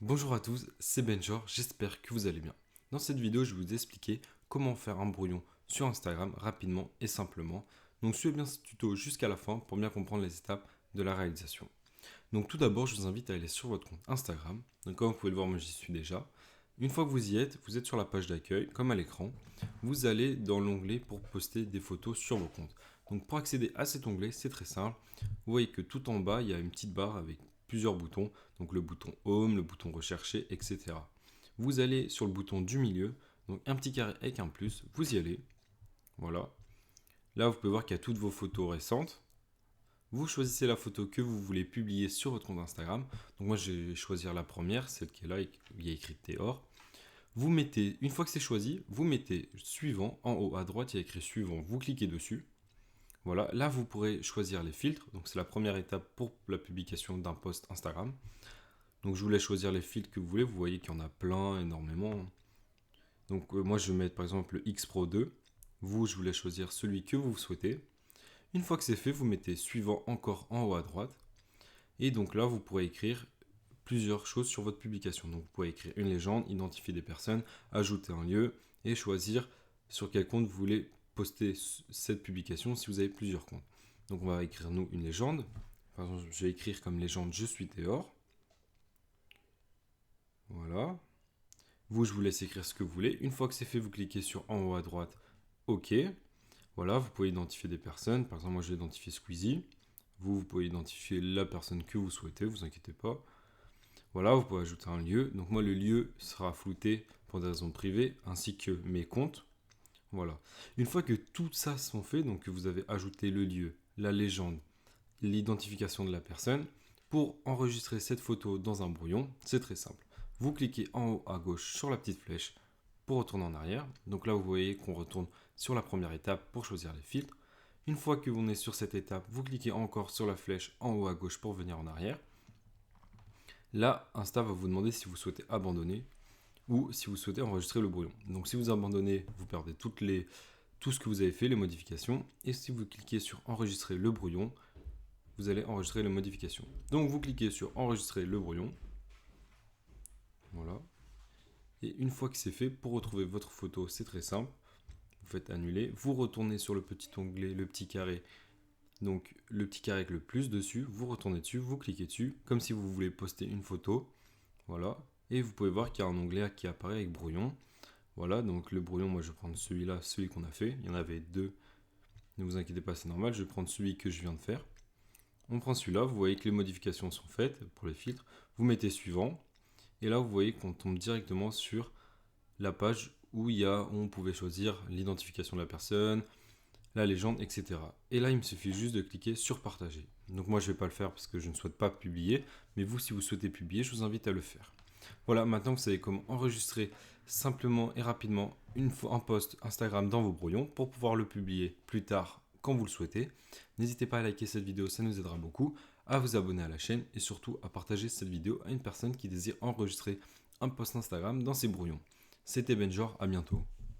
Bonjour à tous, c'est Benjor, j'espère que vous allez bien. Dans cette vidéo, je vais vous expliquer comment faire un brouillon sur Instagram rapidement et simplement. Donc suivez bien ce tuto jusqu'à la fin pour bien comprendre les étapes de la réalisation. Donc tout d'abord, je vous invite à aller sur votre compte Instagram. Donc comme vous pouvez le voir, moi j'y suis déjà. Une fois que vous y êtes, vous êtes sur la page d'accueil, comme à l'écran. Vous allez dans l'onglet pour poster des photos sur vos comptes. Donc pour accéder à cet onglet, c'est très simple. Vous voyez que tout en bas, il y a une petite barre avec plusieurs boutons. Donc le bouton Home, le bouton Rechercher, etc. Vous allez sur le bouton du milieu, donc un petit carré avec un plus. Vous y allez. Voilà. Là, vous pouvez voir qu'il y a toutes vos photos récentes. Vous choisissez la photo que vous voulez publier sur votre compte Instagram. Donc moi, je vais choisir la première, celle qui est là, il y a écrit Théor. Vous mettez, une fois que c'est choisi, vous mettez suivant. En haut à droite, il y a écrit suivant. Vous cliquez dessus. Voilà, là vous pourrez choisir les filtres. Donc c'est la première étape pour la publication d'un post Instagram. Donc je vous laisse choisir les filtres que vous voulez. Vous voyez qu'il y en a plein, énormément. Donc moi je vais mettre par exemple le X Pro 2. Vous, je vous laisse choisir celui que vous souhaitez. Une fois que c'est fait, vous mettez suivant encore en haut à droite. Et donc là, vous pourrez écrire plusieurs choses sur votre publication. Donc vous pouvez écrire une légende, identifier des personnes, ajouter un lieu et choisir sur quel compte vous voulez poster cette publication si vous avez plusieurs comptes. Donc on va écrire nous une légende. Par exemple, je vais écrire comme légende je suis Théor. Voilà. Vous, je vous laisse écrire ce que vous voulez. Une fois que c'est fait, vous cliquez sur en haut à droite OK. Voilà, vous pouvez identifier des personnes. Par exemple, moi je vais identifier Squeezie. Vous pouvez identifier la personne que vous souhaitez, vous inquiétez pas. Voilà, vous pouvez ajouter un lieu. Donc moi, le lieu sera flouté pour des raisons privées, ainsi que mes comptes. Voilà. Une fois que tout ça sont fait, donc que vous avez ajouté le lieu, la légende, l'identification de la personne, pour enregistrer cette photo dans un brouillon, c'est très simple. Vous cliquez en haut à gauche sur la petite flèche pour retourner en arrière. Donc là, vous voyez qu'on retourne sur la première étape pour choisir les filtres. Une fois que vous êtes sur cette étape, vous cliquez encore sur la flèche en haut à gauche pour venir en arrière. Là, Insta va vous demander si vous souhaitez abandonner ou si vous souhaitez enregistrer le brouillon. Donc si vous abandonnez, vous perdez tout ce que vous avez fait, les modifications. Et si vous cliquez sur enregistrer le brouillon, vous allez enregistrer les modifications. Donc vous cliquez sur enregistrer le brouillon. Voilà. Et une fois que c'est fait, pour retrouver votre photo, c'est très simple. Vous faites annuler, vous retournez sur le petit onglet, le petit carré. Donc le petit carré avec le plus dessus, vous retournez dessus, vous cliquez dessus, comme si vous voulez poster une photo. Voilà. Et vous pouvez voir qu'il y a un onglet qui apparaît avec brouillon. Voilà, donc le brouillon, moi je vais prendre celui-là, celui qu'on a fait. Il y en avait deux. Ne vous inquiétez pas, c'est normal. Je vais prendre celui que je viens de faire. On prend celui-là, vous voyez que les modifications sont faites pour les filtres. Vous mettez suivant. Et là, vous voyez qu'on tombe directement sur la page où on pouvait choisir l'identification de la personne, la légende, etc. Et là, il me suffit juste de cliquer sur partager. Donc moi, je ne vais pas le faire parce que je ne souhaite pas publier. Mais vous, si vous souhaitez publier, je vous invite à le faire. Voilà, maintenant vous savez comment enregistrer simplement et rapidement un post Instagram dans vos brouillons pour pouvoir le publier plus tard quand vous le souhaitez. N'hésitez pas à liker cette vidéo, ça nous aidera beaucoup, à vous abonner à la chaîne et surtout à partager cette vidéo à une personne qui désire enregistrer un post Instagram dans ses brouillons. C'était Benjor, à bientôt.